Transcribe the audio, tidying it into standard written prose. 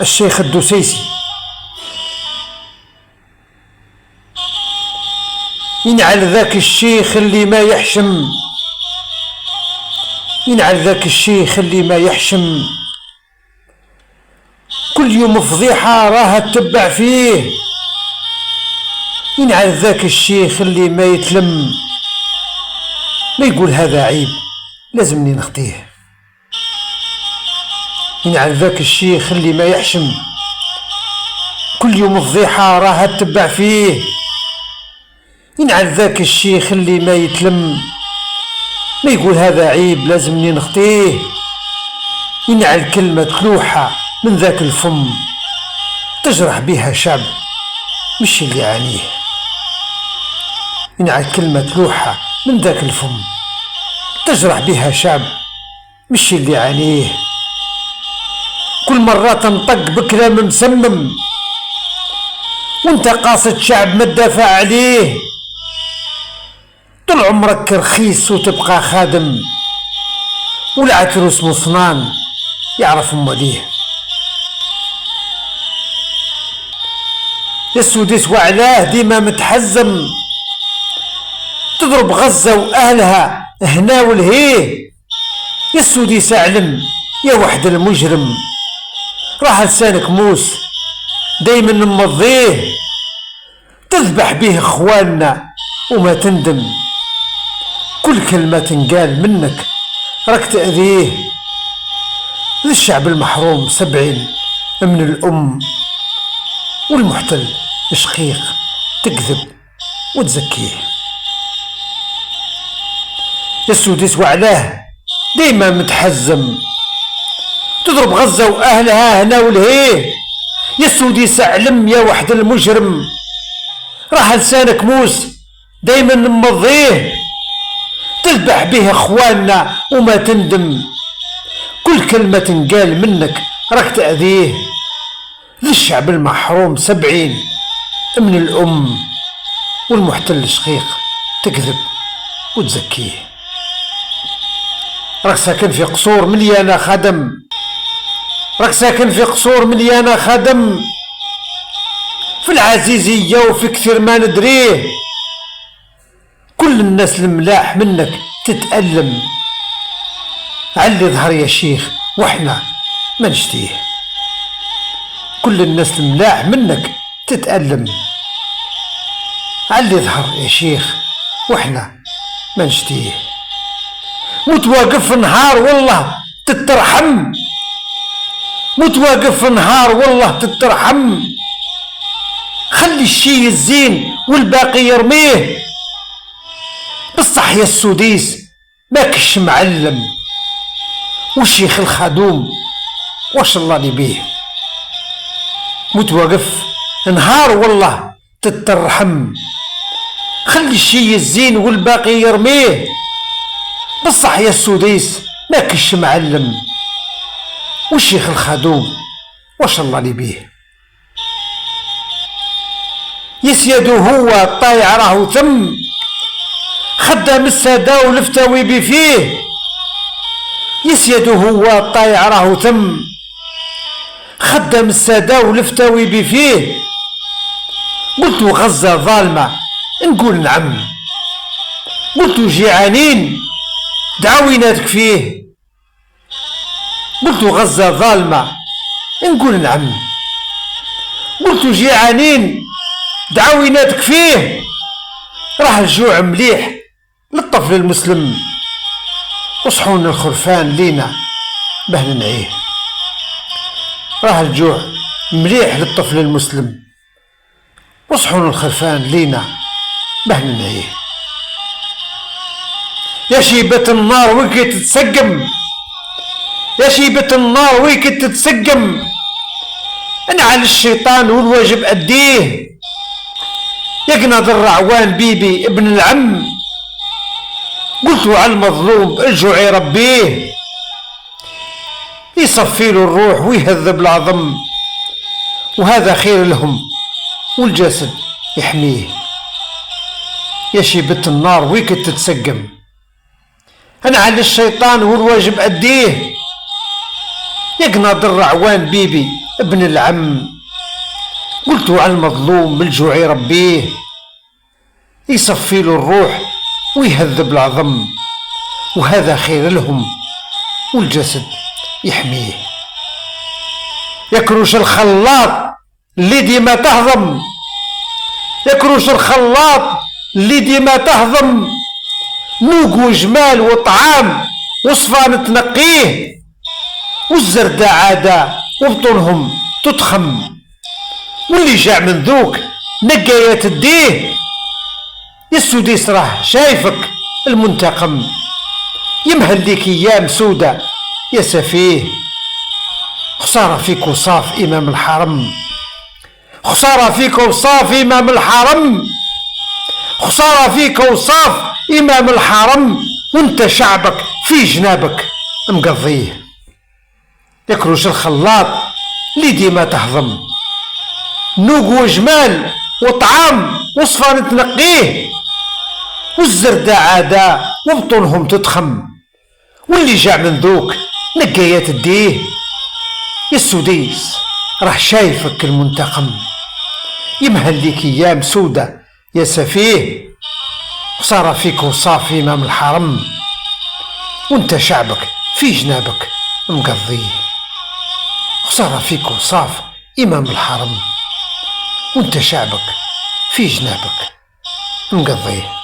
الشيخ الدسيسي ينعل ذاك الشيخ اللي ما يحشم، ينعل ذاك الشيخ اللي ما يحشم، كل يوم فضيحة راها تتبع فيه. ينعل ذاك الشيخ اللي ما يتلم، ما يقول هذا عيب لازمني نخطيه. ينعل ذاك الشيخ اللي ما يحشم، كل يوم فضيحة راها تتبع فيه. ينعل ذاك الشيخ اللي ما يتلم، ما يقول هذا عيب لازمني نخطيه. ينعل كلمة كلوحة من ذاك الفم، تجرح بها شعب مش اللي يعانيه. ينعل كلمة كلوحة من ذاك الفم، تجرح بها شعب مش اللي يعانيه. كل مرة تنطق بكلام مسمم، وانت قاصد شعب ما تدافع عليه. طول عمرك رخيص وتبقى خادم، والعتر اسمه صنان يعرف مواليه. يا السوديس وعلاه ديما متحزم، تضرب غزة واهلها هنا والهيه. يا السوديس اعلم يا وحد المجرم، راح لسانك موس دايما نمضيه. تذبح به اخواننا وما تندم، كل كلمة تنقال منك راك تأذيه. للشعب المحروم 70 من الأم، والمحتل شقيق تكذب وتزكيه. يا السوديس وعلاه ديما متحزم، تضرب غزة وأهلها هنا والهيه. يا السوديس اعلم يا وحد المجرم، راح لسانك موس دايما نمضيه. تذبح به اخواننا وما تندم، كل كلمة تنقال منك راك تأذيه. للشعب المحروم 70 من الأم، والمحتل شقيق تكذب وتزكيه. راك ساكن في قصور مليانة خدم، راك ساكن في قصور مليانة خدم، في العزيزية وفي كثير ما ندريه. كل الناس الملاح منك تتألم، علي ظهر يا شيخ واحنا ما نشتيه. كل الناس الملاح منك تتألم، علي ظهر يا شيخ واحنا ما نشتيه. متواقف نهار والله تترحم، متواقف نهار والله تترحم، خلي الشي الزين والباقي يرميه. بصح يا السوديس ماكش معلم، والشيخ الخدوم واش الله لي بيه. متوقف نهار والله تترحم، خلي الشي الزين والباقي يرميه. بصح يا السوديس ماكش معلم، والشيخ الخدوم واش الله لي بيه. يسيدو هو طايع راهو ثم، خدام السادة والفتاوي بفيه. يسيدو هو طايع راهو ثم، خدام السادة والفتاوي بفيه. قلتو غزة ظالمة نقول نعم، قلتو جيعانين دعويناتك فيه. قلتو غزة ظالمة نقول نعم، قلتو جيعانين دعويناتك فيه. راه الجوع مليح للطفل المسلم، وصحون الخرفان لينا باه ننعيه. راه الجوع مليح للطفل المسلم، وصحون الخرفان لينا باه ننعيه. يا شيبة النار ويكي تتسقم، يا شيبة النار ويكي تتسقم، انعل الشيطان والواجب أديه. يقنض الرعوان بيبي ابن العم، قلتوا على المظلوم الجوع يربيه. يصفيله الروح ويهذب العظم، وهذا خير لهم والجسد يحميه. يا شيبة النار ويك تتسقم، انعل الشيطان والواجب أديه. يقنض الرعوان بيبي ابن العم، قلت على المظلوم بالجوع يربيه، يصفي له الروح ويهذب العظم، وهذا خير لهم والجسد يحميه. يكرش الخلاط اللي ديما تهضم، يكرش الخلاط اللي ديما تهضم، نوق وجمال وطعام وصفان تنقيه، والزردة عادة وبطونهم تضخم، واللي جاع من ذوك نقايا تديه. يا السديس راه شايفك المنتقم، يمهل ليك ايام سودة يا سفيه. خسارة فيك وصاف امام الحرم، خسارة فيك وصاف امام الحرم، خسارة فيك وصاف امام الحرم، وانت شعبك في جنابك مقضيه. يكرش الخلاط اللي ديما تهضم، نوق وجمال وطعام وصفان تنقيه، والزردة عادة وبطونهم تضخم، واللي جاع من ذوك نقايا تديه. يا السديس راه شايفك المنتقم، يمهل ليك ايام سودة يا سفيه. خسارة فيك وصافي امام الحرم، وانت شعبك في جنابك مقضيه. خسارة فيك وصاف امام الحرم، وانت شعبك في جنابك مقضيه.